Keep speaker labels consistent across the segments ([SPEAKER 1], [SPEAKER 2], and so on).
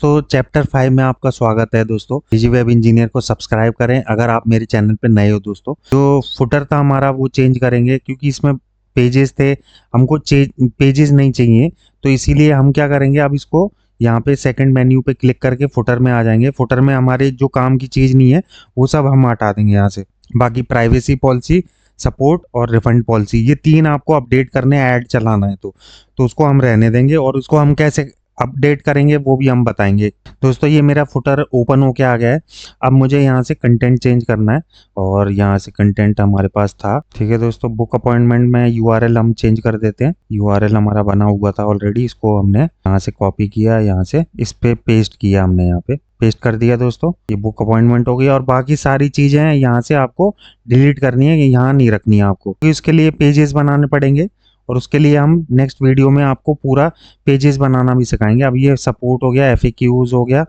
[SPEAKER 1] तो चैप्टर 5 में आपका स्वागत है दोस्तों। डिजी वेब इंजीनियर को सब्सक्राइब करें अगर आप मेरे चैनल पे नए हो दोस्तों। जो फुटर था हमारा वो चेंज करेंगे क्योंकि इसमें पेजेस थे, हमको पेजेस नहीं चाहिए। तो इसीलिए हम क्या करेंगे, अब इसको यहाँ पे सेकंड मेन्यू पे क्लिक करके फुटर में आ जाएंगे। फुटर में हमारे जो काम की चीज़ नहीं है वो सब हम हटा देंगे यहाँ से। बाकी प्राइवेसी पॉलिसी, सपोर्ट और रिफंड पॉलिसी, ये तीन आपको अपडेट करने, ऐड चलाना है तो उसको हम रहने देंगे और उसको हम कैसे अपडेट करेंगे वो भी हम बताएंगे। दोस्तों ये मेरा फुटर ओपन होके आ गया है। अब मुझे यहाँ से कंटेंट चेंज करना है और यहाँ से कंटेंट हमारे पास था। ठीक है दोस्तों, बुक अपॉइंटमेंट में यूआरएल हम चेंज कर देते हैं। यूआरएल हमारा बना हुआ था ऑलरेडी, इसको हमने यहाँ से कॉपी किया, यहाँ से इस पे पेस्ट किया, हमने यहाँ पे पेस्ट कर दिया दोस्तों। ये बुक अपॉइंटमेंट हो गई और बाकी सारी चीजें हैं यहाँ से आपको डिलीट करनी है, यहाँ नहीं रखनी है आपको। इसके लिए पेजेस बनाने पड़ेंगे और उसके लिए हम नेक्स्ट वीडियो में आपको पूरा पेजेस बनाना भी सिखाएंगे। अब ये सपोर्ट हो गया, एफएक्यूज हो गया,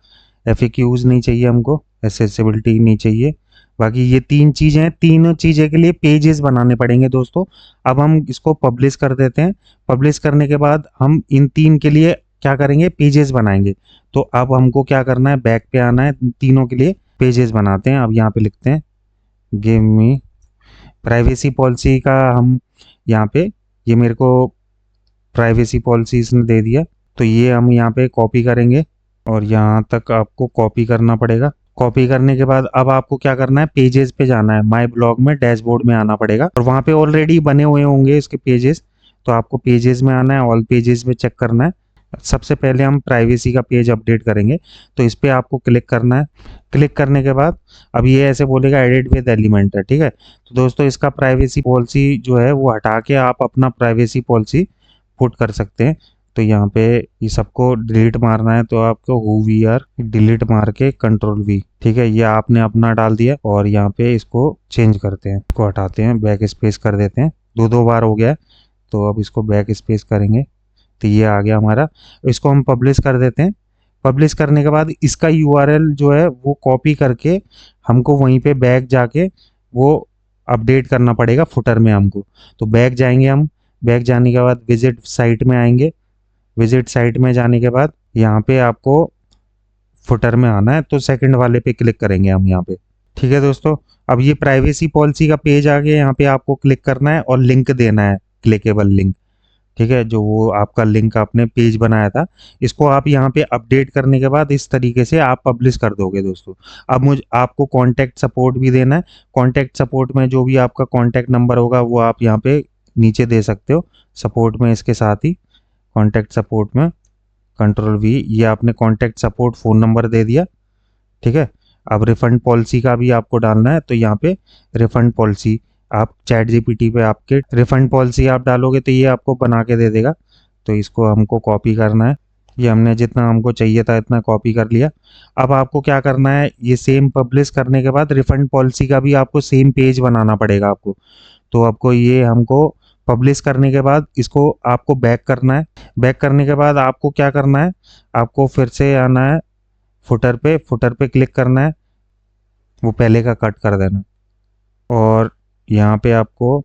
[SPEAKER 1] एफएक्यूज नहीं चाहिए हमको, एक्सेसिबिलिटी नहीं चाहिए। बाकी ये तीन चीजें हैं, तीनों चीजें के लिए पेजेस बनाने पड़ेंगे दोस्तों। अब हम इसको पब्लिश कर देते हैं। पब्लिश करने के बाद हम इन तीन के लिए क्या करेंगे, पेजेस बनाएंगे। तो अब हमको क्या करना है, बैक पे आना है, तीनों के लिए पेजेस बनाते हैं। अब यहाँ पे लिखते हैं गिव मी प्राइवेसी पॉलिसी का, हम यहाँ पे ये मेरे को प्राइवेसी पॉलिसी इसने दे दिया, तो ये हम यहाँ पे कॉपी करेंगे और यहाँ तक आपको कॉपी करना पड़ेगा। कॉपी करने के बाद अब आपको क्या करना है, पेजेस पे जाना है, माय ब्लॉग में डैशबोर्ड में आना पड़ेगा और वहाँ पे ऑलरेडी बने हुए होंगे इसके पेजेस। तो आपको पेजेस में आना है, ऑल पेजेस पे चेक करना है। सबसे पहले हम प्राइवेसी का पेज अपडेट करेंगे, तो इस पे आपको क्लिक करना है। क्लिक करने के बाद अब ये ऐसे बोलेगा एडिट विद एलिमेंटर, ठीक है। तो दोस्तों इसका प्राइवेसी पॉलिसी जो है वो हटा के आप अपना प्राइवेसी पॉलिसी पुट कर सकते हैं। तो यहाँ पे ये सबको डिलीट मारना है, तो आपको हु वी आर डिलीट मार के कंट्रोल वी, ठीक है, ये आपने अपना डाल दिया और यहाँ पे इसको चेंज करते हैं, इसको हटाते हैं, बैक स्पेस कर देते हैं। दो बार हो गया, तो अब इसको बैक स्पेस करेंगे तो ये आ गया हमारा। इसको हम पब्लिश कर देते हैं। पब्लिश करने के बाद इसका यूआरएल जो है वो कॉपी करके हमको वहीं पे बैक जाके वो अपडेट करना पड़ेगा फुटर में हमको। तो बैक जाएंगे हम, बैक जाने के बाद विजिट साइट में आएंगे। विजिट साइट में जाने के बाद यहाँ पे आपको फुटर में आना है, तो सेकंड वाले पे क्लिक करेंगे हम यहाँ पे। ठीक है दोस्तों, अब ये प्राइवेसी पॉलिसी का पेज आ गया। यहाँ पे आपको क्लिक करना है और लिंक देना है, क्लिकेबल लिंक, ठीक है, जो वो आपका लिंक आपने पेज बनाया था, इसको आप यहाँ पे अपडेट करने के बाद इस तरीके से आप पब्लिश कर दोगे दोस्तों। अब मुझे आपको कांटेक्ट सपोर्ट भी देना है। कांटेक्ट सपोर्ट में जो भी आपका कांटेक्ट नंबर होगा वो आप यहाँ पे नीचे दे सकते हो सपोर्ट में, इसके साथ ही कांटेक्ट सपोर्ट में कंट्रोल वी, ये आपने कांटेक्ट सपोर्ट फ़ोन नंबर दे दिया, ठीक है। अब रिफंड पॉलिसी का भी आपको डालना है, तो यहाँ पे रिफंड पॉलिसी आप चैट जीपीटी पे आपके रिफंड पॉलिसी आप डालोगे तो ये आपको बना के दे देगा। तो इसको हमको कॉपी करना है, ये हमने जितना हमको चाहिए था इतना कॉपी कर लिया। अब आपको क्या करना है, ये सेम पब्लिश करने के बाद रिफंड पॉलिसी का भी आपको सेम पेज बनाना पड़ेगा आपको। तो आपको ये हमको पब्लिश करने के बाद इसको आपको बैक करना है। बैक करने के बाद आपको क्या करना है, आपको फिर से आना है फुटर पे, फुटर पे क्लिक करना है, वो पहले का कट कर देना और यहाँ पे आपको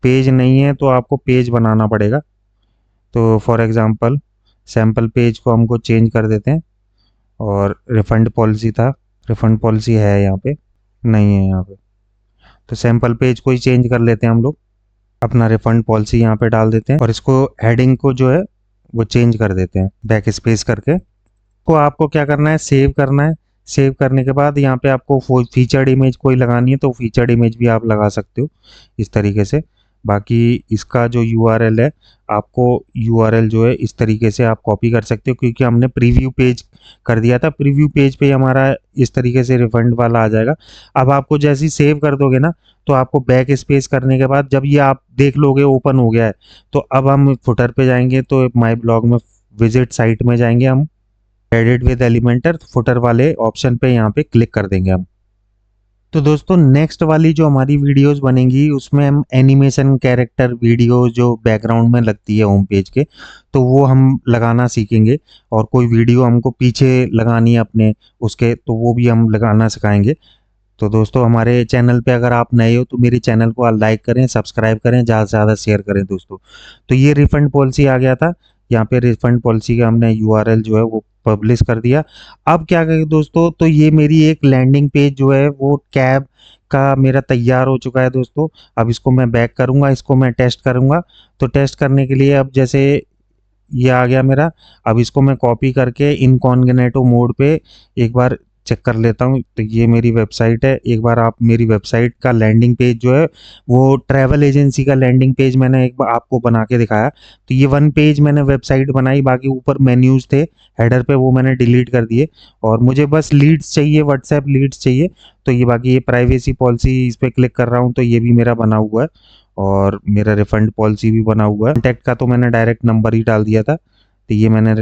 [SPEAKER 1] पेज नहीं है तो आपको पेज बनाना पड़ेगा। तो फॉर एग्जांपल सैम्पल पेज को हमको चेंज कर देते हैं और रिफंड पॉलिसी था, रिफंड पॉलिसी है यहाँ पे नहीं है यहाँ पे, तो सैम्पल पेज को ही चेंज कर लेते हैं हम लोग। अपना रिफंड पॉलिसी यहाँ पे डाल देते हैं और इसको हेडिंग को जो है वो चेंज कर देते हैं बैक स्पेस करके। को आपको क्या करना है, सेव करना है। सेव करने के बाद यहाँ पे आपको फीचर्ड इमेज कोई लगानी है तो फीचर्ड इमेज भी आप लगा सकते हो इस तरीके से। बाकी इसका जो यूआरएल है, आपको यूआरएल जो है इस तरीके से आप कॉपी कर सकते हो, क्योंकि हमने प्रीव्यू पेज कर दिया था। प्रीव्यू पेज पे हमारा इस तरीके से रिफंड वाला आ जाएगा। अब आपको जैसे ही सेव कर दोगे ना, तो आपको बैक स्पेस करने के बाद जब ये आप देख लोगे ओपन हो गया है, तो अब हम फुटर पे जाएंगे, तो माई ब्लॉग में विजिट साइट में जाएंगे हम, एडिट विद एलिमेंटर फुटर वाले ऑप्शन पे यहाँ पे क्लिक कर देंगे हम। तो दोस्तों नेक्स्ट वाली जो हमारी वीडियोस बनेंगी उसमें हम एनिमेशन कैरेक्टर वीडियो जो बैकग्राउंड में लगती है होम पेज के, तो वो हम लगाना सीखेंगे। और कोई वीडियो हमको पीछे लगानी है अपने उसके, तो वो भी हम लगाना सिखाएंगे। तो दोस्तों हमारे चैनल पे अगर आप नए हो तो मेरे चैनल को लाइक करें, सब्सक्राइब करें, ज़्यादा से ज़्यादा शेयर करें दोस्तों। तो ये रिफंड पॉलिसी आ गया था, यहाँ पे रिफंड पॉलिसी का हमने यूआरएल जो है वो पब्लिश कर दिया। अब क्या करें दोस्तों, तो ये मेरी एक लैंडिंग पेज जो है वो कैब का मेरा तैयार हो चुका है दोस्तों। अब इसको मैं बैक करूंगा, इसको मैं टेस्ट करूंगा। तो टेस्ट करने के लिए अब जैसे ये आ गया मेरा, अब इसको मैं कॉपी करके इनकॉग्निटो मोड पे एक बार चेक कर लेता हूँ। तो ये मेरी वेबसाइट है, एक बार आप मेरी वेबसाइट का लैंडिंग पेज जो है वो ट्रैवल एजेंसी का लैंडिंग पेज मैंने एक बार आपको बना के दिखाया। तो ये वन पेज मैंने वेबसाइट बनाई, बाकी ऊपर मेन्यूज थे हेडर पे, वो मैंने डिलीट कर दिए। और मुझे बस लीड्स चाहिए, व्हाट्सएप लीड्स चाहिए। तो ये बाकी ये प्राइवेसी पॉलिसी, इस पर क्लिक कर रहा हूँ तो ये भी मेरा बना हुआ है, और मेरा रिफंड पॉलिसी भी बना हुआ है। कॉन्टैक्ट का तो मैंने डायरेक्ट नंबर ही डाल दिया था, तो ये मैंने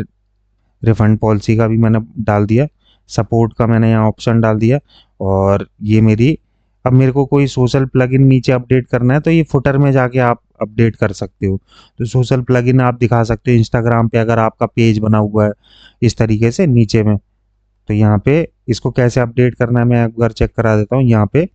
[SPEAKER 1] रिफंड पॉलिसी का भी मैंने डाल दिया, सपोर्ट का मैंने यहाँ ऑप्शन डाल दिया। और ये मेरी, अब मेरे को कोई सोशल प्लगइन नीचे अपडेट करना है तो ये फुटर में जाके आप अपडेट कर सकते हो। तो सोशल प्लगइन आप दिखा सकते हो इंस्टाग्राम पे, अगर आपका पेज बना हुआ है इस तरीके से नीचे में। तो यहाँ पे इसको कैसे अपडेट करना है मैं एक बार चेक करा देता हूँ। यहाँ पे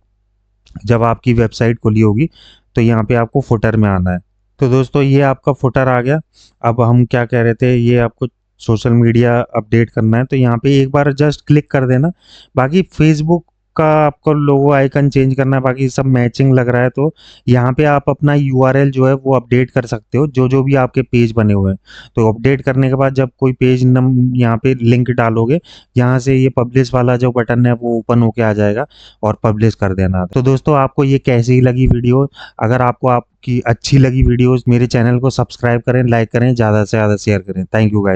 [SPEAKER 1] जब आपकी वेबसाइट खुली होगी तो यहाँ पे आपको फुटर में आना है। तो दोस्तों ये आपका फुटर आ गया। अब हम क्या कह रहे थे, ये आपको सोशल मीडिया अपडेट करना है तो यहाँ पे एक बार जस्ट क्लिक कर देना। बाकी फेसबुक का आपको लोगो आइकन चेंज करना है, बाकी सब मैचिंग लग रहा है। तो यहाँ पे आप अपना यूआरएल जो है वो अपडेट कर सकते हो, जो जो भी आपके पेज बने हुए हैं। तो अपडेट करने के बाद जब कोई पेज नम यहाँ पे लिंक डालोगे, यहाँ से ये पब्लिश वाला जो बटन है वो ओपन होके आ जाएगा और पब्लिश कर देना। तो दोस्तों आपको ये कैसी लगी वीडियो, अगर आपको आपकी अच्छी लगी वीडियोस, मेरे चैनल को सब्सक्राइब करें, लाइक करें, ज़्यादा से ज़्यादा शेयर करें। Thank you guys.